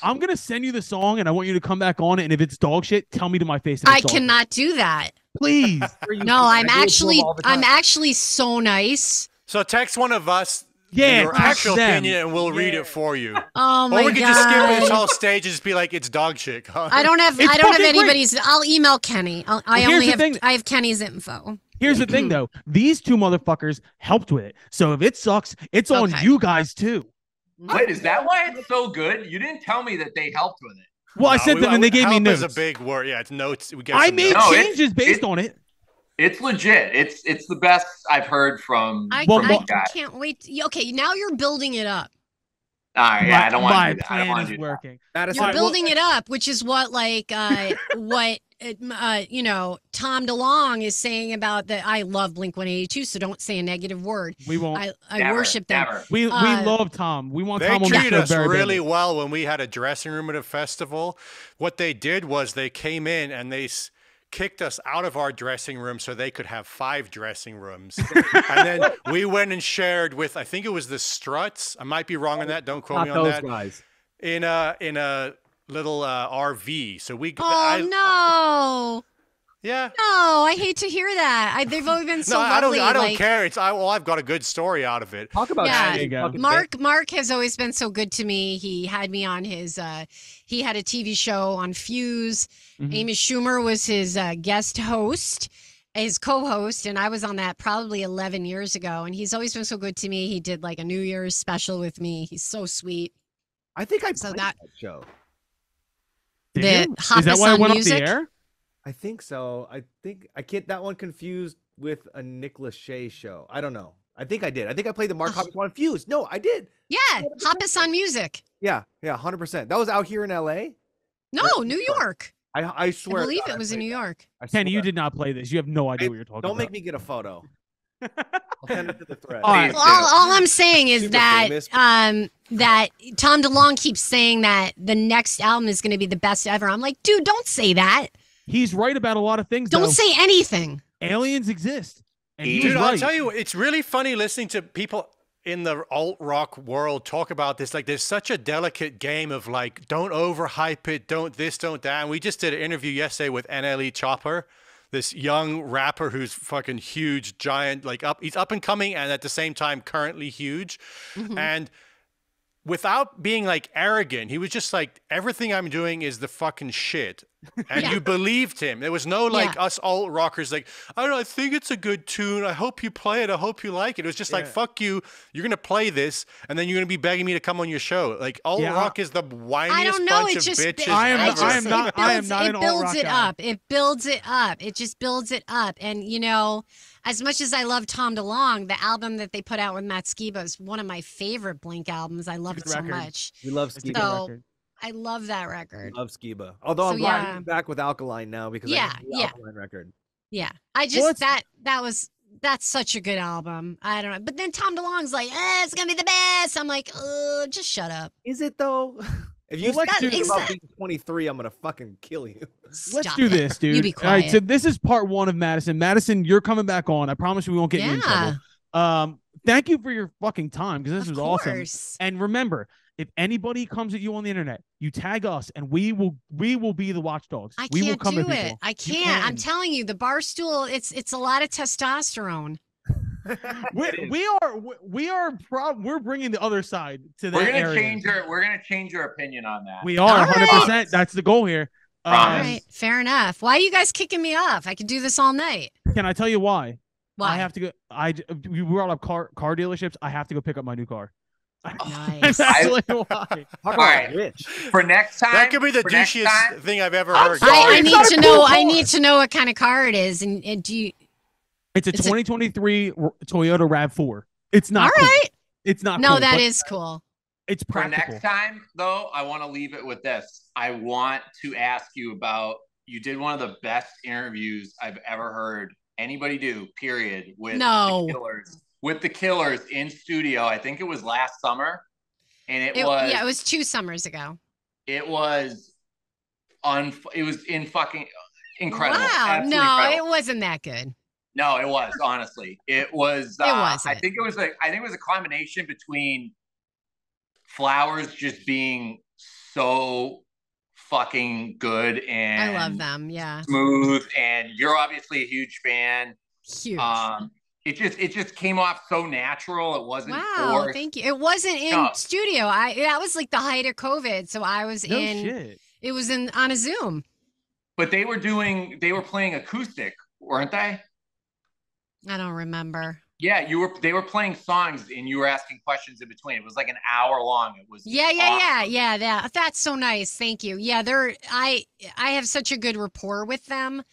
I'm gonna send you the song and I want you to come back on it. And if it's dog shit, tell me to my face. I cannot do that. Please. No, I'm actually so nice. So text one of us. Yeah, your actual opinion, and we'll read it for you. Oh my god! Or we could just skip this whole stage and just be like, "It's dog shit." Huh? I don't have anybody's. Great. I'll email Kenny. I have Kenny's info. Here's the thing, though. These 2 motherfuckers helped with it. So if it sucks, it's on you guys too. Wait, is that why it's so good? You didn't tell me that they helped with it. Well, I said them and they gave me notes. It's a big word. Yeah, it's notes. I made changes based on it. It's legit. It's the best I've heard from. I can't wait. Okay, now you're building it up. All right, yeah, I don't want to do that. My plan is working. You're building it up, which is what you know, Tom DeLonge is saying about that. I love Blink-182, so don't say a negative word. We won't. I worship them. We love Tom. We want Tom on the show. They treated us really well when we had a dressing room at a festival. What they did was they came in and they kicked us out of our dressing room so they could have 5 dressing rooms. And then we went and shared with, I think it was the Struts. I might be wrong on that. Don't quote me on that. Guys. In a little RV. So we. No. Yeah. No, I hate to hear that. They've always been so lovely. I don't care. I've got a good story out of it. Talk about that. Mark has always been so good to me. He had me on his. He had a TV show on Fuse. Mm-hmm. Amy Schumer was his guest host, his co-host, and I was on that probably 11 years ago. And he's always been so good to me. He did like a New Year's special with me. He's so sweet. I think I played that show. Is that why it went off the air? I think so. I think I get that one confused with a Nick Lachey show. I don't know. I think I did. I think I played the Mark Hoppus on Fuse. No, I did. Yeah, Hoppus on Music. Yeah, 100%. That was out here in L.A.? No, New York. I swear. I believe it was in New York. Kenny, you did not play this. You have no idea what you're talking about. Don't make me get a photo. I'll send it to the thread. All I'm saying is that that Tom DeLonge keeps saying that the next album is going to be the best ever. I'm like, dude, don't say that. He's right about a lot of things. Don't say anything. Aliens exist. And dude, I'll tell you, it's really funny listening to people in the alt rock world talk about this. Like, there's such a delicate game of like, don't overhype it, don't this, don't that. And we just did an interview yesterday with NLE Chopper, this young rapper who's fucking huge, giant, like he's up and coming and at the same time currently huge. Mm-hmm. And without being like arrogant, he was just like, everything I'm doing is the fucking shit. And you believed him. There was no like us alt rockers like, I don't know, I think it's a good tune. I hope you play it. I hope you like it. It was just like, fuck you. You're going to play this and then you're going to be begging me to come on your show. Like alt rock is the whiniest bunch of bitches. I am not an alt rock guy. It builds it up. It just builds it up. And you know, as much as I love Tom DeLonge, the album that they put out with Matt Skiba is one of my favorite Blink albums. I love it so much. We love Skiba. I love that record. Love Skiba. Although I'm glad he's back with Alkaline now because I love the Alkaline record. Yeah. I just that's such a good album. I don't know. But then Tom DeLonge's like, it's gonna be the best. I'm like, just shut up. Is it though? If you about being 23, I'm gonna fucking kill you. Let's do this, dude. You be quiet. All right, so this is part 1 of Madison. Madison, you're coming back on. I promise you we won't get you in trouble. Thank you for your fucking time because this was awesome. And remember, if anybody comes at you on the internet, you tag us, and we will be the watchdogs. We will come do it. I can't. I'm telling you, the Barstool. It's a lot of testosterone. We're bringing the other side to that area. We're gonna change your opinion on that. We are 100%. That's the goal here. All right, fair enough. Why are you guys kicking me off? I could do this all night. Can I tell you why? Why? I have to go. We brought up car dealerships. I have to go pick up my new car. Nice. All right. Rich. For next time, that could be the douchiest thing I've ever heard. I need to know. I need to know what kind of car it is, and do you? It's a 2023 Toyota RAV4. It's not. All right. It's not. No, cool, that is cool. It's practical. For next time, though, I want to leave it with this. I want to ask you about. You did one of the best interviews I've ever heard anybody do. Period. With the Killers. With the Killers in studio. I think it was last summer, and it was 2 summers ago. It was in fucking incredible. Wow, incredible. It wasn't that good. No, it was, honestly. It was I think it was a combination between Flowers just being so fucking good and I love them, smooth, and you're obviously a huge fan. Huge. It just came off so natural. It wasn't forced. Thank you. It wasn't in studio. That was like the height of COVID, so I was it was on a Zoom. But they were playing acoustic, weren't they? I don't remember. Yeah, they were playing songs and you were asking questions in between. It was like an hour long. It was awesome. That's so nice. Thank you. Yeah, I have such a good rapport with them.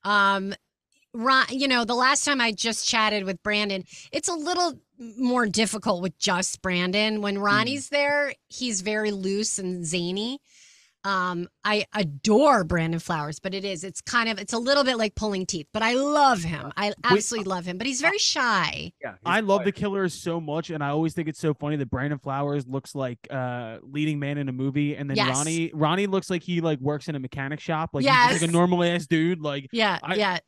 Ron, the last time I just chatted with Brandon, it's a little more difficult with just Brandon. When Ronnie's there, he's very loose and zany. I adore Brandon Flowers, but it's a little bit like pulling teeth, but I love him. I absolutely love him, but he's very shy. Yeah, I love the Killers so much, and I always think it's so funny that Brandon Flowers looks like leading man in a movie, and then Ronnie looks like he like works in a mechanic shop, like he's like a normal ass dude. Like I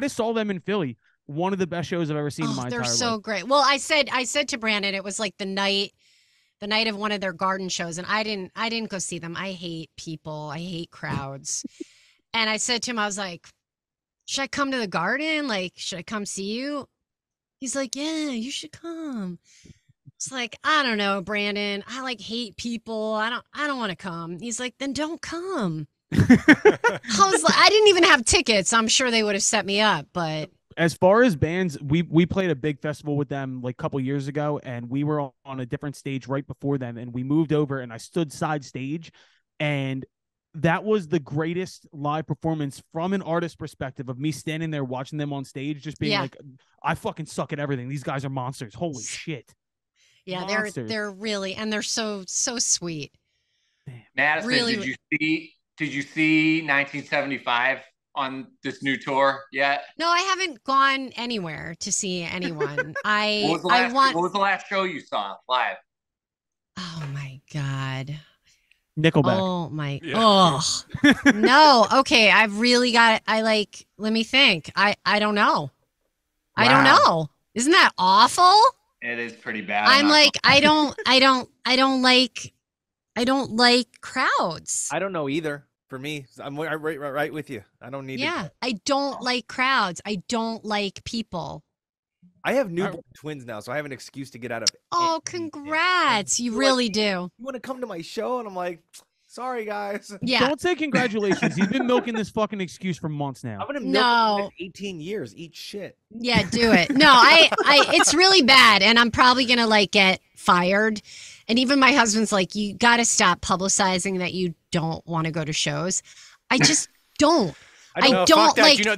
just saw them in Philly. One of the best shows I've ever seen in my entire life. They're so great. Well, I said to Brandon, it was like the night of one of their garden shows, and I didn't go see them. I hate people. I hate crowds. And I said to him, I was like, should I come to the garden? Like, should I come see you? He's like, yeah, you should come. It's like, I don't know, Brandon. I like hate people. I don't want to come. He's like, then don't come. I didn't even have tickets. I'm sure they would have set me up, but as far as bands, we played a big festival with them like a couple years ago, and we were on a different stage right before them, and we moved over and I stood side stage, and that was the greatest live performance from an artist perspective of me standing there watching them on stage, just being like, I fucking suck at everything. These guys are monsters. Holy shit. Yeah, monsters. They're really, and they're so sweet. Damn. Madison, really, did you see 1975 on this new tour yet? No, I haven't gone anywhere to see anyone. What was the last show you saw live? Oh my God. Nickelback. Oh my. Oh no. Okay. I've really got, let me think. I don't know. Wow. I don't know. Isn't that awful? It is pretty bad. I'm like, I don't like crowds. I don't know either. For me, I'm right with you. I don't need. Yeah, I don't like crowds. I don't like people. I have newborn twins now, so I have an excuse to get out of. Oh, congrats! You really do. You want to come to my show? And I'm like, sorry, guys. Yeah. Don't say congratulations. He's been milking this fucking excuse for months now. I'm gonna milk 18 years. Eat shit. Yeah, do it. No, I it's really bad, and I'm probably gonna like get fired. And even my husband's like, you got to stop publicizing that you don't want to go to shows. I just don't. I don't like. You know,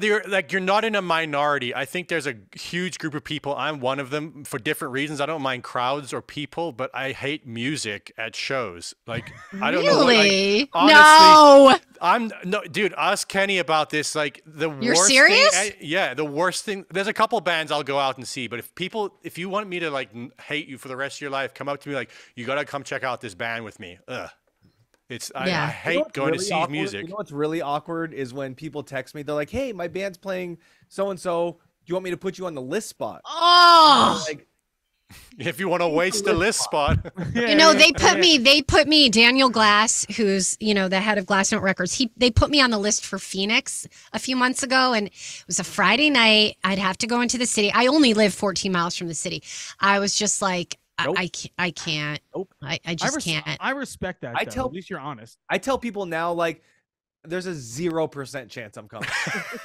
you're not in a minority. I think there's a huge group of people. I'm one of them for different reasons. I don't mind crowds or people, but I hate music at shows. Like, I don't know. Like, honestly, dude. Ask Kenny about this. Like You're serious? The worst thing. There's a couple bands I'll go out and see, but if you want me to like hate you for the rest of your life, come up to me like, you gotta come check out this band with me. Ugh. I hate going to see music. You know what's really awkward is when people text me. They're like, "Hey, my band's playing so and so. Do you want me to put you on the list spot?" Oh, like, if you want to waste a list spot. They put me, Daniel Glass, who's, the head of Glass Note Records. They put me on the list for Phoenix a few months ago, and it was a Friday night. I'd have to go into the city. I only live 14 miles from the city. I was just like, nope. I can't. Nope. I just can't. I respect that. At least you're honest. I tell people now, like, there's a 0% chance I'm coming.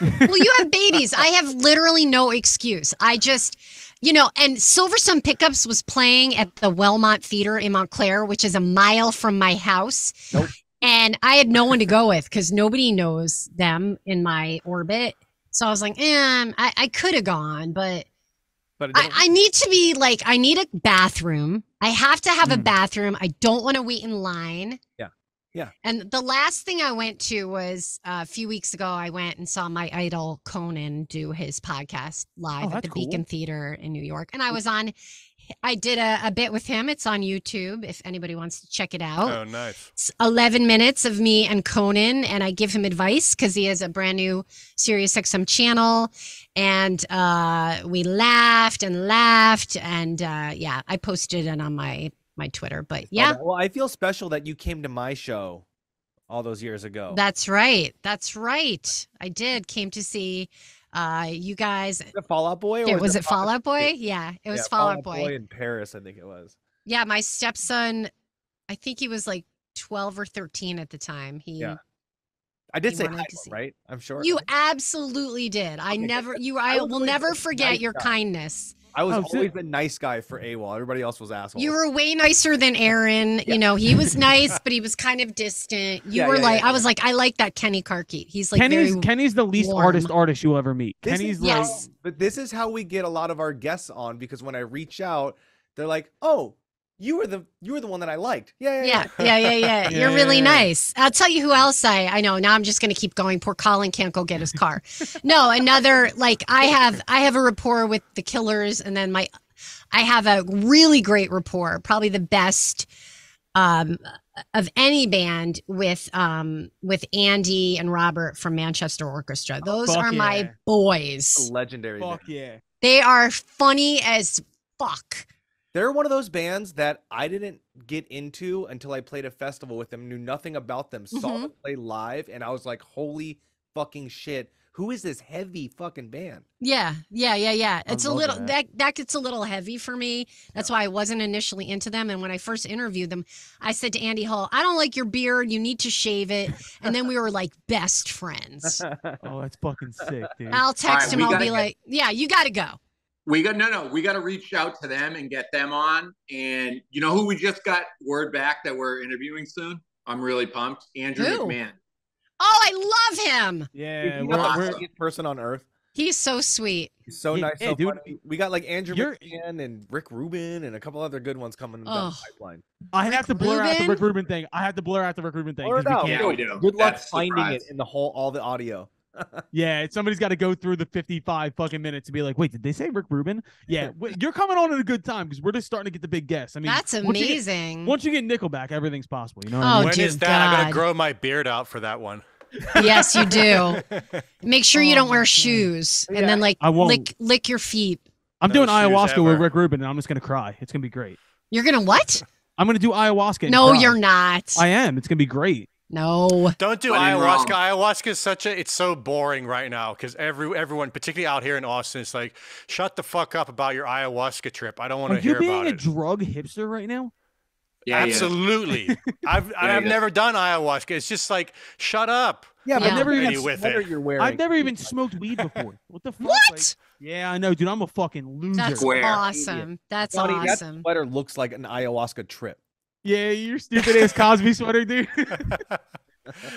Well, you have babies. I have literally no excuse. I just, and Silverstone Pickups was playing at the Wellmont Theater in Montclair, which is a mile from my house. Nope. And I had no one to go with because nobody knows them in my orbit. So I was like, I could have gone, but I need to be like, I need a bathroom. I have to have a bathroom. I don't want to wait in line. Yeah. Yeah. And the last thing I went to was a few weeks ago, I went and saw my idol Conan do his podcast live at the Beacon Theater in New York. And I did a bit with him. It's on YouTube if anybody wants to check it out. Oh, nice. It's 11 minutes of me and Conan, and I give him advice because he has a brand new Sirius XM channel. And we laughed, and I posted it on my Twitter. But yeah. Well, I feel special that you came to my show all those years ago. That's right. I did. Came to see you guys. The Fall Out Boy? Was it Fall Out Boy? Yeah, it was Fall Out Boy in Paris, I think it was. Yeah, my stepson, I think he was like 12 or 13 at the time. I did say hi, right? I'm sure. You absolutely did. I will never forget your kindness. I was always the nice guy for AWOL. Everybody else was assholes. You were way nicer than Aaron. Yeah. You know, he was nice, but he was kind of distant. You were like, I was like, I like that Kenny Carkey. He's like, Kenny's the least artist you'll ever meet. Kenny's like, but this is how we get a lot of our guests on, because when I reach out, they're like, oh, you were the one that I liked. Yeah. You're really nice. I'll tell you who else I know. Now I'm just going to keep going. Poor Colin can't go get his car. No, another, like, I have a rapport with the Killers, and then I have a really great rapport, probably the best of any band with Andy and Robert from Manchester Orchestra. Those are my boys. Legendary. Fuck yeah. They are funny as fuck. They're one of those bands that I didn't get into until I played a festival with them, knew nothing about them, saw them play live, and I was like, holy fucking shit. Who is this heavy fucking band? Yeah. It's a little, that gets a little heavy for me. That's why I wasn't initially into them. And when I first interviewed them, I said to Andy Hall, I don't like your beard. You need to shave it. And then we were like best friends. Oh, that's fucking sick, dude. I'll text him. I'll be like, yeah, you got to go. We got we got to reach out to them and get them on. And you know who we just got word back that we're interviewing soon? I'm really pumped. Andrew McMahon. Oh, I love him. Yeah, we're the person on earth. He's so sweet. He's so nice. So dude, funny. We got like Andrew McMahon and Rick Rubin and a couple other good ones coming down the pipeline. I have to blur out the Rick Rubin thing. We do. Good luck finding it in all the audio. Yeah, somebody's got to go through the 55 fucking minutes to be like, wait, did they say Rick Rubin? Yeah, you're coming on at a good time because we're just starting to get the big guests. I mean, that's amazing. Once you get Nickelback, everything's possible. You know? When is that? I gotta grow my beard out for that one. Yes, you do. Make sure you don't wear shoes, and then like lick your feet. I'm doing ayahuasca with Rick Rubin, and I'm just gonna cry. It's gonna be great. You're gonna what? I'm gonna do ayahuasca. No, you're not. I am. It's gonna be great. No. Don't do ayahuasca. Ayahuasca is it's so boring right now because everyone, particularly out here in Austin, it's like, shut the fuck up about your ayahuasca trip. I don't want to hear about it. Are you being a drug hipster right now? Yeah, absolutely. I've never done ayahuasca. It's just like, shut up. Yeah, but I've never even with it. You're wearing. I've never even smoked weed before. What the fuck? What? Like, yeah, I know, dude. I'm a fucking loser. That's awesome. That's awesome. That sweater looks like an ayahuasca trip. Yeah, your stupid ass Cosby sweater, dude.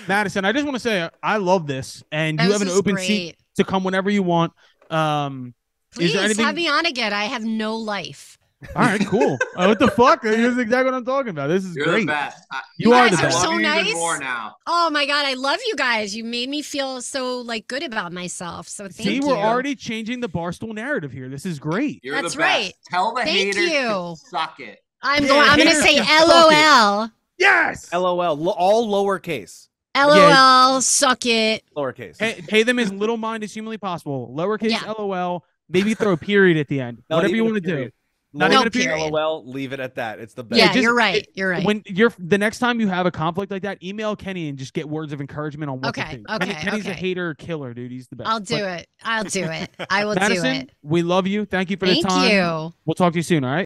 Madison, I just want to say I love this, and you have an open seat to come whenever you want. Please have me on again. I have no life. All right, cool. What the fuck? This is exactly what I'm talking about. This is You're great. The best. You are the best. Are so nice. Even more now. Oh my god, I love you guys. You made me feel so like good about myself. So thank you. See, we're already changing the Barstool narrative here. This is great. You're the best. Right. Tell the haters to suck it. I'm going to say LOL. Yes. LOL. All lowercase. LOL. Suck it. Lowercase. Pay them as little mind as humanly possible. Lowercase LOL. Maybe throw a period at the end. Whatever you want to do. Not even a period. LOL. Leave it at that. It's the best. Yeah, you're right. You're right. When the next time you have a conflict like that, email Kenny and just get words of encouragement on what to think. Kenny's a hater killer, dude. He's the best. I'll do it. I will Madison, do it. We love you. Thank you for the time. Thank you. We'll talk to you soon. All right.